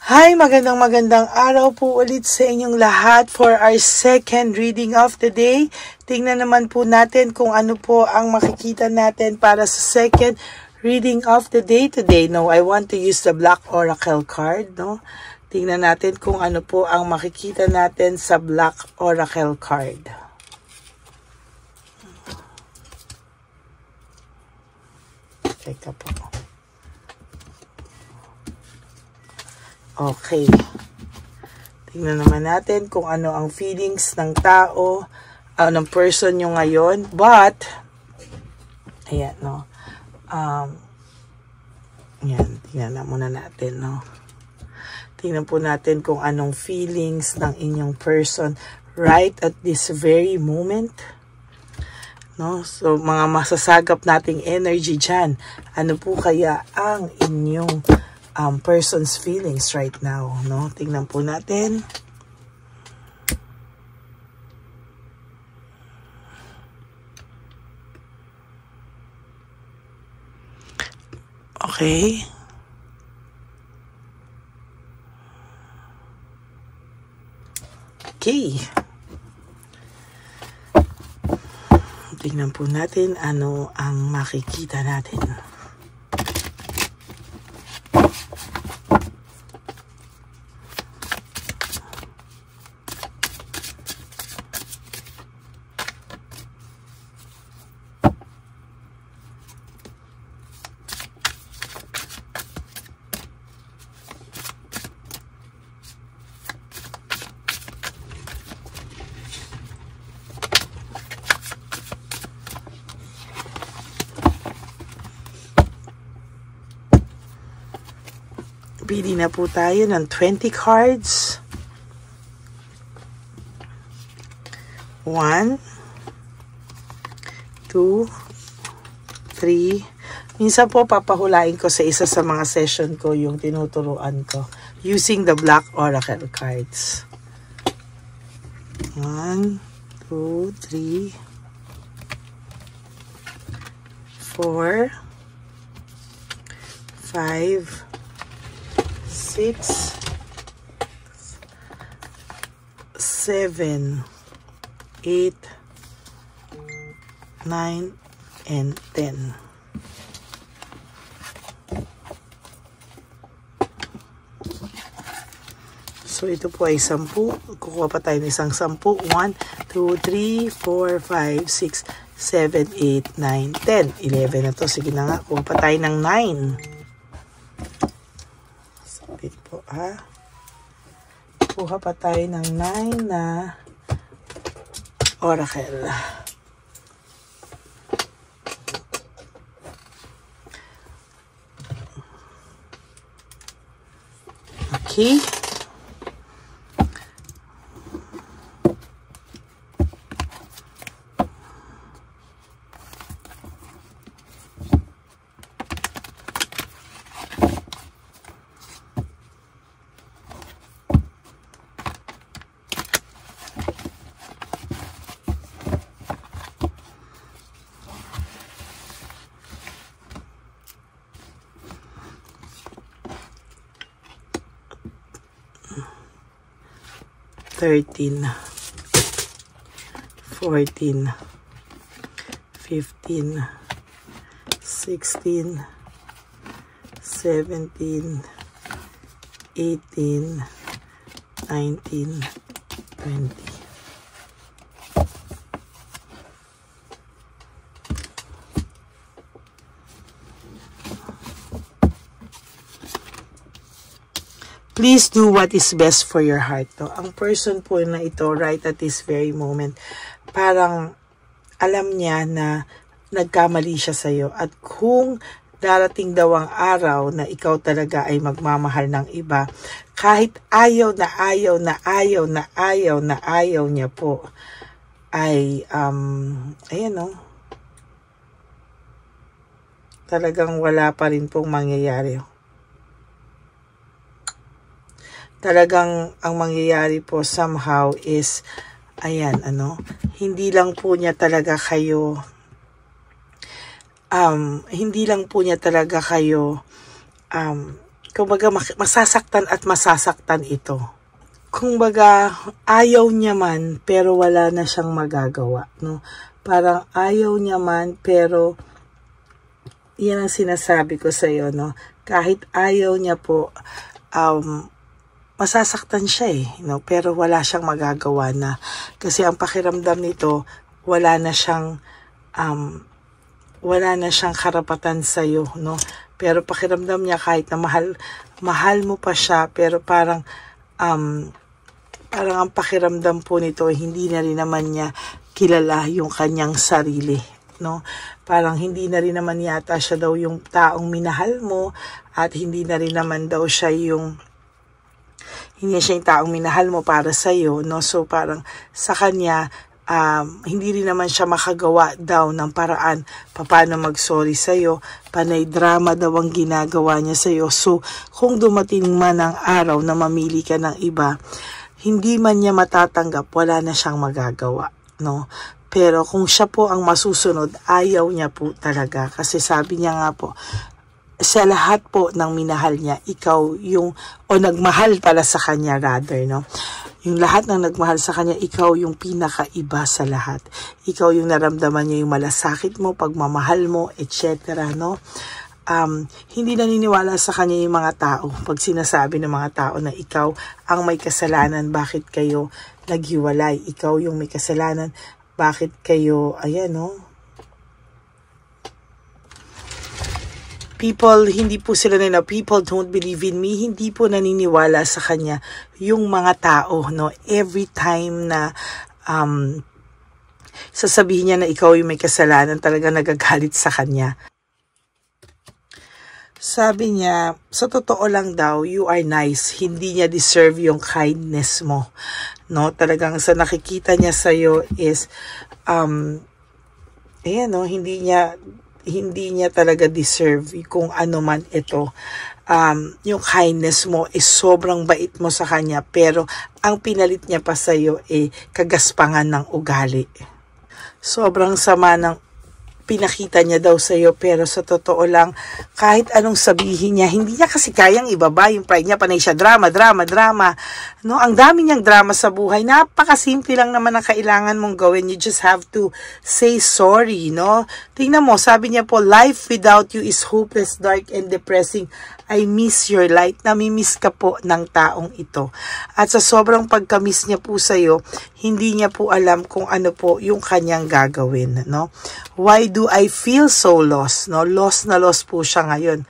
Hi, magandang araw po ulit sa inyong lahat for our second reading of the day. Tingnan naman po natin kung ano po ang makikita natin para sa second reading of the day today. No, I want to use the Black Oracle card, no? Tingnan natin kung ano po ang makikita natin sa Black Oracle card. Teka po. Okay. Tingnan naman natin kung ano ang feelings ng tao, ng person nyo ngayon. But, ayan, no. Ayan, tingnan na muna natin, no. Tingnan po natin kung anong feelings ng inyong person right at this very moment. No? So, mga masasagap nating energy dyan. Ano po kaya ang inyong person's feelings right now, no? Tingnan po natin. Okay. Okay. Tingnan po natin ano ang makikita natin. Pili na po tayo ng 20 cards. 1, 2, 3. Minsan po papahulain ko sa isa sa mga session ko yung tinuturuan ko using the Black Oracle cards. 1, 2, 3, 4, 5, 6, 7, 8, 9, and 10. So, ito po ay 10. Kukuha pa tayo ng isang 10. 1, 2, 3, 4, 5, 6, 7, 8, 9, 10. 11 na to. Sige na nga. Kuha pa tayo ng 9. Sabit po, ha? Kuha pa tayo ng 9 na Oracle. Okay. Thirteen, 14, 15, 16, 17, 18, 19, 20. Please do what is best for your heart. No? Ang person po na ito right at this very moment, parang alam niya na nagkamali siya sa'yo. At kung darating daw ang araw na ikaw talaga ay magmamahal ng iba, kahit ayaw na ayaw na ayaw na ayaw na ayaw niya po, ay, ayan o, talagang wala pa rin pong mangyayari. Talagang ang mangyayari po somehow is, ayan, hindi lang po niya talaga kayo, kumbaga masasaktan at masasaktan ito. Kumbaga ayaw niya man pero wala na siyang magagawa, no? Parang ayaw niya man pero yan ang sinasabi ko sa iyo, no? Kahit ayaw niya po, masasaktan siya no? Pero wala siyang magagawa na. Kasi ang pakiramdam nito, wala na siyang karapatan sa iyo, no? Pero pakiramdam niya kahit na mahal mo pa siya, pero parang ang pakiramdam po nito, hindi na rin naman niya kilala yung kanyang sarili, no? Parang hindi na rin naman yata siya daw yung taong minahal mo, at hindi na rin naman daw siya yung taong minahal mo para sa iyo, no? So parang sa kanya, hindi rin naman siya makagawa daw ng paraan paano mag-sorry sa iyo. Panay drama daw ang ginagawa niya sa iyo. So kung dumating man ang araw na mamili ka ng iba, hindi man niya matatanggap, wala na siyang magagawa, no? Pero kung siya po ang masusunod, ayaw niya po talaga. Kasi sabi niya nga po, sa lahat po ng minahal niya, ikaw yung, o nagmahal pala sa kanya rather, no? Yung lahat ng nagmahal sa kanya, ikaw yung pinakaiba sa lahat. Ikaw yung naramdaman niya yung malasakit mo, pagmamahal mo, etc., no? Hindi naniniwala sa kanya yung mga tao pag sinasabi ng mga tao na ikaw ang may kasalanan, bakit kayo naghiwalay, ikaw yung may kasalanan, bakit kayo, ayan, no? Hindi po sila people don't believe in me, hindi po naniniwala sa kanya yung mga tao, no? Every time na sasabihin niya na ikaw yung may kasalanan, talaga nagagalit sa kanya. Sabi niya, sa totoo lang daw, you are nice. Hindi niya deserve yung kindness mo, no? Talagang sa nakikita niya sa'yo is, ayan, no? Hindi niya talaga deserve kung ano man ito. Yung kindness mo is sobrang bait mo sa kanya, pero ang pinalit niya pa sa'yo kagaspangan ng ugali. Sobrang sama ng pinakita niya daw sa'yo, pero sa totoo lang, kahit anong sabihin niya, hindi niya kasi kayang ibaba yung pride niya. Panay siya drama, no? Ang dami niyang drama sa buhay. Napakasimple lang naman ang kailangan mong gawin. You just have to say sorry, no? Tingnan mo, sabi niya po, life without you is hopeless, dark, and depressing. I miss your light. Namimiss ka po ng taong ito. At sa sobrang pagkamiss niya po sa'yo, hindi niya po alam kung ano po yung kanyang gagawin, no? Why do I feel so lost, no? Lost na lost po siya ngayon.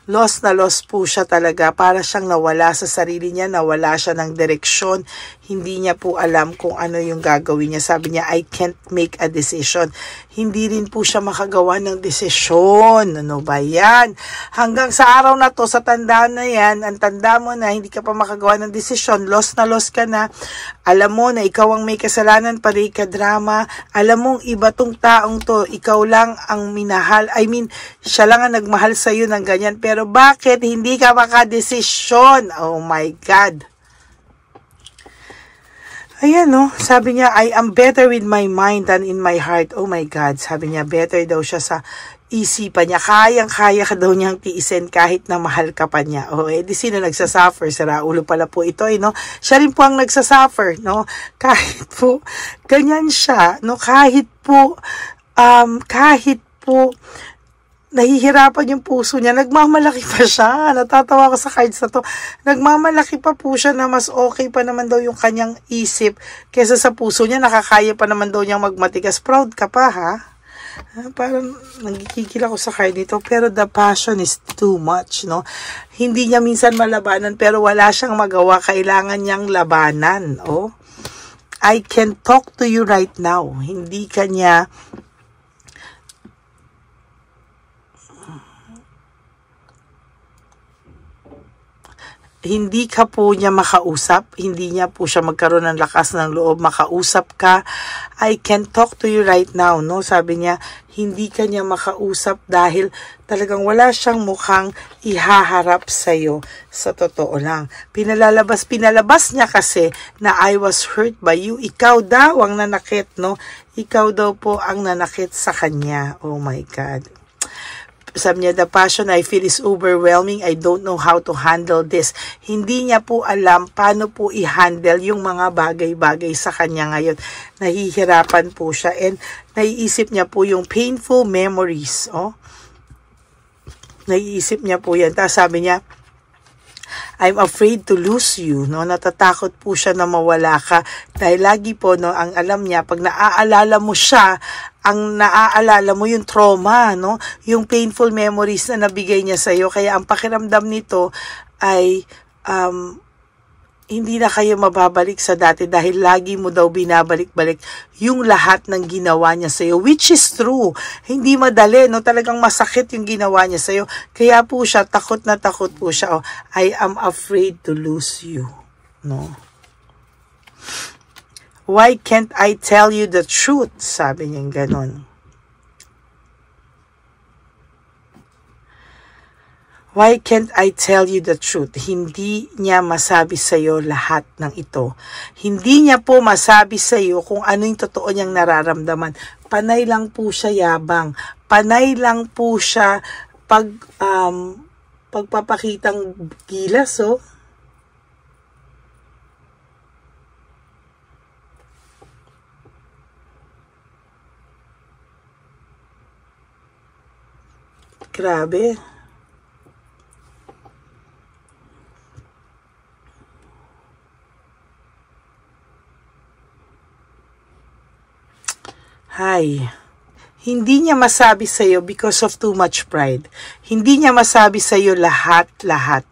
Lost na lost po siya talaga. Para siyang nawala sa sarili niya, nawala siya ng direksyon. Hindi niya po alam kung ano yung gagawin niya. Sabi niya, I can't make a decision. Hindi rin po siya makagawa ng desisyon. Ano ba yan? Hanggang sa araw na to, sa tandaan na yan, ang tanda mo na hindi ka pa makagawa ng desisyon, lost na lost ka na. Alam mo na ikaw ang may kasalanan, pari ka drama. Alam mong iba tong taong to, ikaw lang ang minahal. I mean, siya lang ang nagmahal sa'yo ng ganyan. Pero bakit hindi ka makadesisyon? Oh my God. Ayan, no? Sabi niya, I am better with my mind than in my heart. Oh my God. Sabi niya, better daw siya sa isipan niya. Kayang-kaya ka daw niyang tiisin kahit na mahal ka pa niya. Oh, di sino nagsasuffer? Si Raulo pala po ito, no? Siya rin po ang nagsasuffer, no? Kahit po, ganyan siya, no? Kahit po, nahihirapan yung puso niya, nagmamalaki pa siya. Natatawa ko sa cards na to. Nagmamalaki pa po siya na mas okay pa naman daw yung kanyang isip kesa sa puso niya. Nakakaya pa naman daw niyang magmatigas. Proud ka pa, ha? Parang nagkikil ako sa card nito. Pero the passion is too much, no? Hindi niya minsan malabanan pero wala siyang magawa. Kailangan niyang labanan, oh. I can talk to you right now. Hindi ka po niya makausap, hindi niya po siya magkaroon ng lakas ng loob makausap ka. I can talk to you right now, no? Sabi niya, hindi ka niya makausap dahil talagang wala siyang mukhang ihaharap sa'yo. Sa totoo lang. Pinalabas niya kasi na I was hurt by you. Ikaw daw ang nanakit, no? Ikaw daw po ang nanakit sa kanya. Oh my God. Sabi niya, the passion I feel is overwhelming. I don't know how to handle this. Hindi niya po alam paano po i-handle yung mga bagay-bagay sa kanya ngayon. Nahihirapan po siya and naiisip niya po yung painful memories. Naiisip niya po yan. Tapos sabi niya, I'm afraid to lose you, no? Natatakot po siya na mawala ka. Dahil lagi po, no, ang alam niya, pag naaalala mo siya, ang naaalala mo yung trauma, no? Yung painful memories na nabigay niya sa'yo. Kaya ang pakiramdam nito ay, hindi na kayo mababalik sa dati dahil lagi mo daw binabalik-balik yung lahat ng ginawa niya sa'yo, which is true. Hindi madali, no? Talagang masakit yung ginawa niya sa'yo. Kaya po siya, takot na takot po siya. I am afraid to lose you. No? Why can't I tell you the truth? Sabi niya ganon. Why can't I tell you the truth? Hindi niya masabi sa'yo lahat ng ito. Hindi niya po masabi sa'yo kung ano yung totoo niyang nararamdaman. Panay lang po siya yabang. Panay lang po siya pagpapakitang gilas, Grabe. Hi. Hindi niya masabi sa'yo because of too much pride. Hindi niya masabi sa'yo lahat-lahat.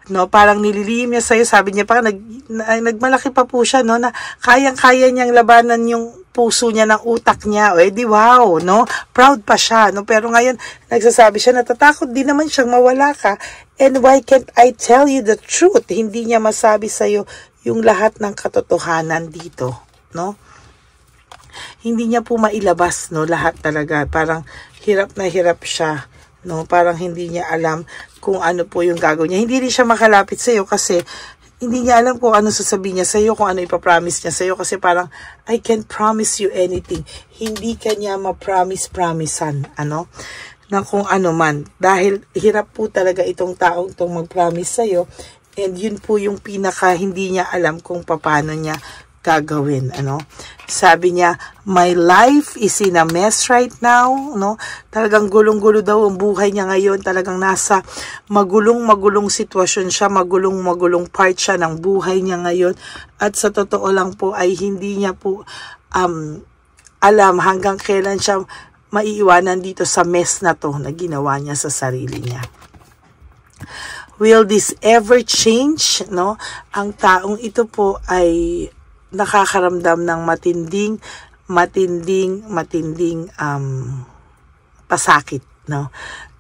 No, parang nililihim niya sa'yo, sabi niya parang nagmalaki pa po siya, no, na kayang-kaya niyang labanan yung puso niya ng utak niya. O, di wow, no? Proud pa siya, no? Pero ngayon, nagsasabi siya, natatakot din naman siyang mawala ka. And why can't I tell you the truth? Hindi niya masabi sa'yo yung lahat ng katotohanan dito, no? Hindi niya po mailabas, no, lahat talaga. Parang hirap na hirap siya, no? Parang hindi niya alam kung ano po yung gagawin niya. Hindi rin siya makalapit sa iyo kasi hindi niya alam kung ano sasabihin niya sa iyo, kung ano ipapromise niya sa iyo kasi parang I can't promise you anything. Hindi kanya ma-promise-promisean, ano? Na kung ano man. Dahil hirap po talaga itong taong itong mag-promise sa iyo and yun po yung pinaka hindi niya alam kung paano niya gagawin, ano? Sabi niya, my life is in a mess right now, no? Talagang gulong-gulo daw ang buhay niya ngayon. Talagang nasa magulong-magulong sitwasyon siya, magulong-magulong part siya ng buhay niya ngayon. At sa totoo lang po ay hindi niya po alam hanggang kailan siya maiiwanan dito sa mess na to na ginawa niya sa sarili niya. Will this ever change, no? Ang taong ito po ay nakakaramdam ng matinding pasakit, no?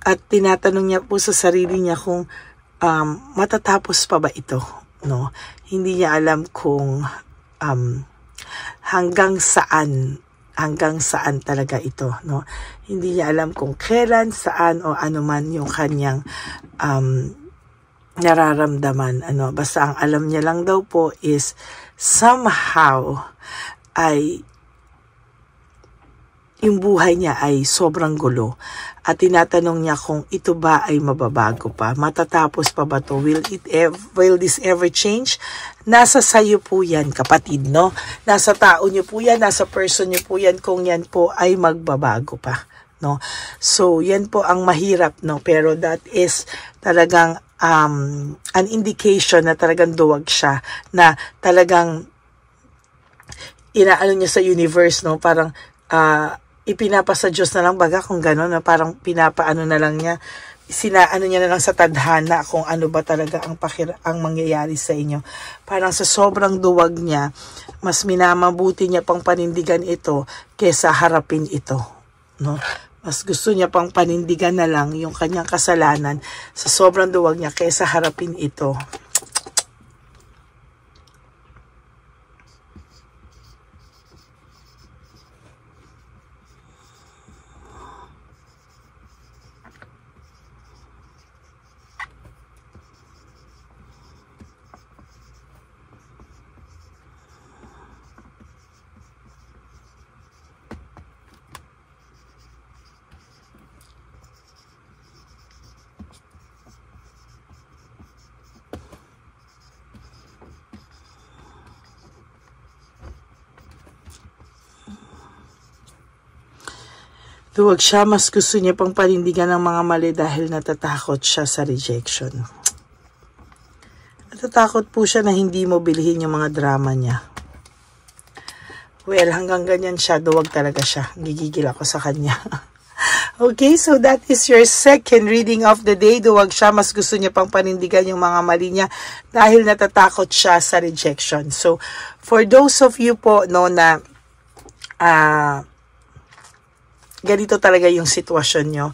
At tinatanong niya po sa sarili niya kung matatapos pa ba ito, no? Hindi niya alam kung hanggang saan talaga ito, no? Hindi niya alam kung kailan, saan o ano man yung kanyang nararamdaman, ano? Basta ang alam niya lang daw po is somehow ay yung buhay niya ay sobrang gulo at tinatanong niya kung ito ba ay mababago pa, matatapos pa ba to, will this ever change? Nasa sayo po yan, kapatid, no? Nasa tao niyo po yan, nasa person niyo po yan kung yan po ay magbabago pa, no? So yan po ang mahirap, no? Pero that is talagang an indication na talagang duwag siya, na talagang inaano niya sa universe, no? Parang ipinapasa Diyos na lang baga kung gano'n, na parang pinapaano na lang niya, sinaano niya na lang sa tadhana kung ano ba talaga ang mangyayari sa inyo. Parang sa sobrang duwag niya, mas minamabuti niya pang panindigan ito kesa harapin ito, no? Mas gusto niya pang panindigan na lang yung kanyang kasalanan sa sobrang duwag niya kaysa harapin ito. Duwag siya, mas gusto niya pang panindigan ng mga mali dahil natatakot siya sa rejection. Natatakot po siya na hindi mo bilhin yung mga drama niya. Well, hanggang ganyan siya, duwag talaga siya. Gigigil ako sa kanya. Okay, so that is your second reading of the day. Duwag siya, mas gusto niya pang panindigan yung mga mali niya dahil natatakot siya sa rejection. So, for those of you po, no, na ganito talaga yung sitwasyon nyo,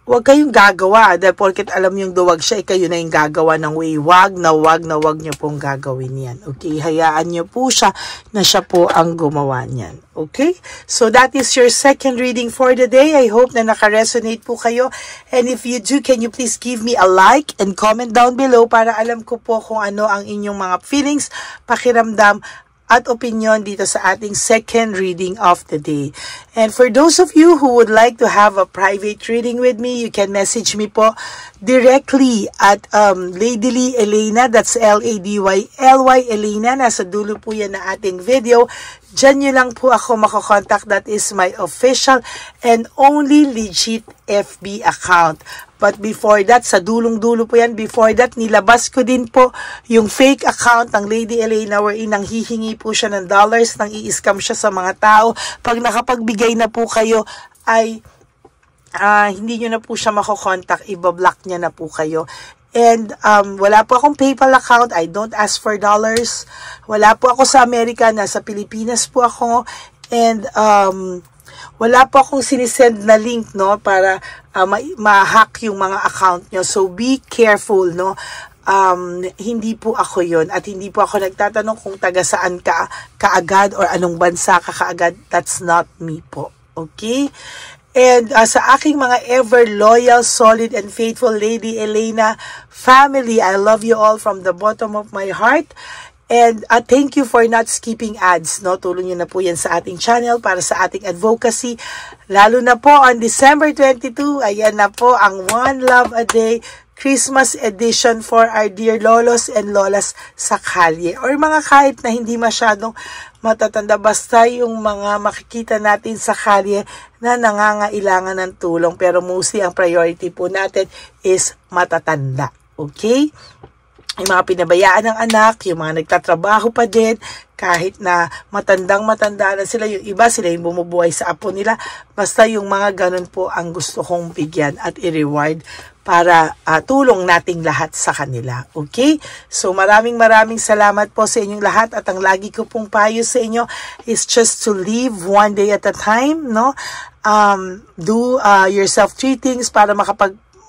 huwag kayong gagawa. Dahil porket alam yung duwag siya, kayo na yung gagawa ng way. Wag na wag nyo pong gagawin yan. Okay, hayaan nyo po siya na siya po ang gumawa niyan. Okay, so that is your second reading for the day. I hope na naka-resonate po kayo. And if you do, can you please give me a like and comment down below para alam ko po kung ano ang inyong mga feelings, pakiramdam, at opinion dito sa ating second reading of the day. And for those of you who would like to have a private reading with me, you can message me po directly at Ladyly Elena, that's L-A-D-Y-L-Y Elena, nasa dulo po yan na ating video. Diyan nyo lang po ako makakontakt. That is my official and only legit FB account. But before that, sa dulong-dulo po yan, before that, nilabas ko din po yung fake account ng Lady Elena wherein nang hihingi po siya ng dollars, nang i-scam siya sa mga tao. Pag nakapagbigay na po kayo, ay hindi nyo na po siya makokontak, ibablock niya na po kayo. And wala po akong PayPal account. I don't ask for dollars. Wala po ako sa Amerika. Nasa Pilipinas po ako. And wala po akong sinisend na link, no, para ma-hack yung mga account nyo. So be careful, no. Hindi po ako yon at hindi po ako nagtatanong kung taga saan ka kaagad or anong bansa ka kaagad. That's not me po. Okay? And sa aking mga ever loyal, solid, and faithful Lady Elena family, I love you all from the bottom of my heart. And thank you for not skipping ads. No? Tulong nyo na po yan sa ating channel para sa ating advocacy. Lalo na po on December 22, ayan na po ang One Love a Day Christmas edition for our dear lolos and lolas sa kalye. Or mga kahit na hindi masyadong matatanda, basta yung mga makikita natin sa kalye na nangangailangan ng tulong. Pero mostly ang priority po natin is matatanda. Okay? Yung mga pinabayaan ng anak, yung mga nagtatrabaho pa din, kahit na matandang-matanda na sila, yung iba sila yung bumubuhay sa apo nila. Basta yung mga ganun po ang gusto kong bigyan at i-reward para tulong nating lahat sa kanila. Okay? So maraming salamat po sa inyong lahat at ang lagi ko pong payo sa inyo is just to live one day at a time, no? Do yourself 3 things para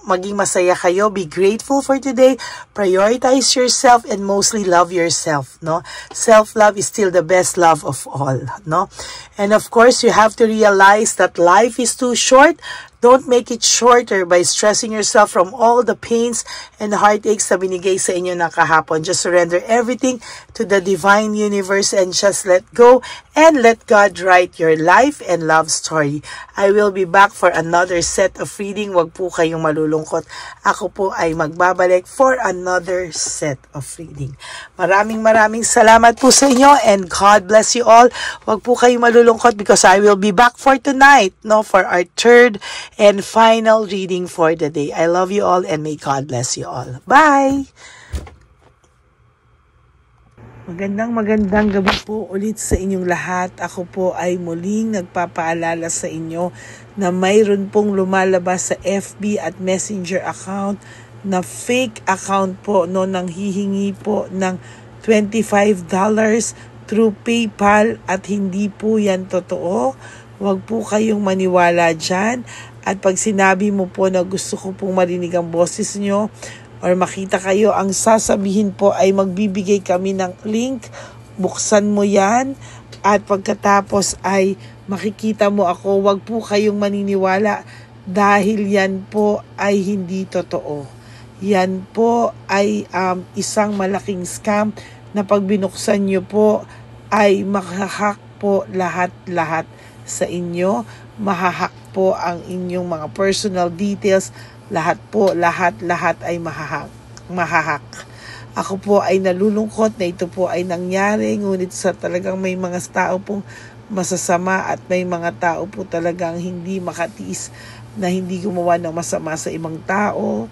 maging masaya kayo. Be grateful for today. Prioritize yourself and mostly love yourself, no? Self-love is still the best love of all, no? And of course, you have to realize that life is too short. Don't make it shorter by stressing yourself from all the pains and heartaches na binigay sa inyo ng kahapon. Just surrender everything to the divine universe and just let go and let God write your life and love story. I will be back for another set of reading. Wag po kayong malulungkot. Ako po ay magbabalik for another set of reading. Maraming salamat po sa inyo and God bless you all. Wag po kayong malulungkot because I will be back for tonight, no, for our third and final reading for the day. I love you all and may God bless you all. Bye! Magandang gabi po ulit sa inyong lahat. Ako po ay muling nagpapaalala sa inyo na mayroon pong lumalabas sa FB at Messenger account na fake account po, no, nang hihingi po ng $25 through PayPal at hindi po yan totoo. Huwag po kayong maniwala dyan. At pag sinabi mo po na gusto ko pong marinig ang boses nyo or makita kayo, ang sasabihin po ay magbibigay kami ng link. Buksan mo yan at pagkatapos ay makikita mo ako. Huwag po kayong maniniwala dahil yan po ay hindi totoo. Yan po ay isang malaking scam na pag binuksan nyo po ay makahack po lahat sa inyo. Mahahack po ang inyong mga personal details. Lahat ay mahahack. Ako po ay nalulungkot na ito po ay nangyari. Ngunit sa talagang may mga tao pong masasama at may mga tao po talagang hindi makatiis na hindi gumawa ng masama sa ibang tao.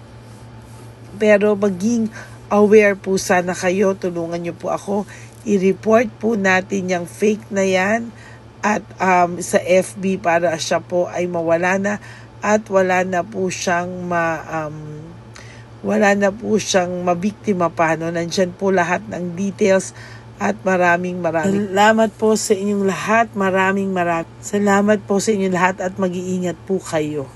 Pero maging aware po sana kayo, tulungan niyo po ako, i-report po natin yung fake na yan at sa FB para siya po ay mawala na at wala na po siyang mabiktima pa. No? Nandyan po lahat ng details at maraming salamat po sa inyong lahat. Maraming salamat po sa inyong lahat at mag-iingat po kayo.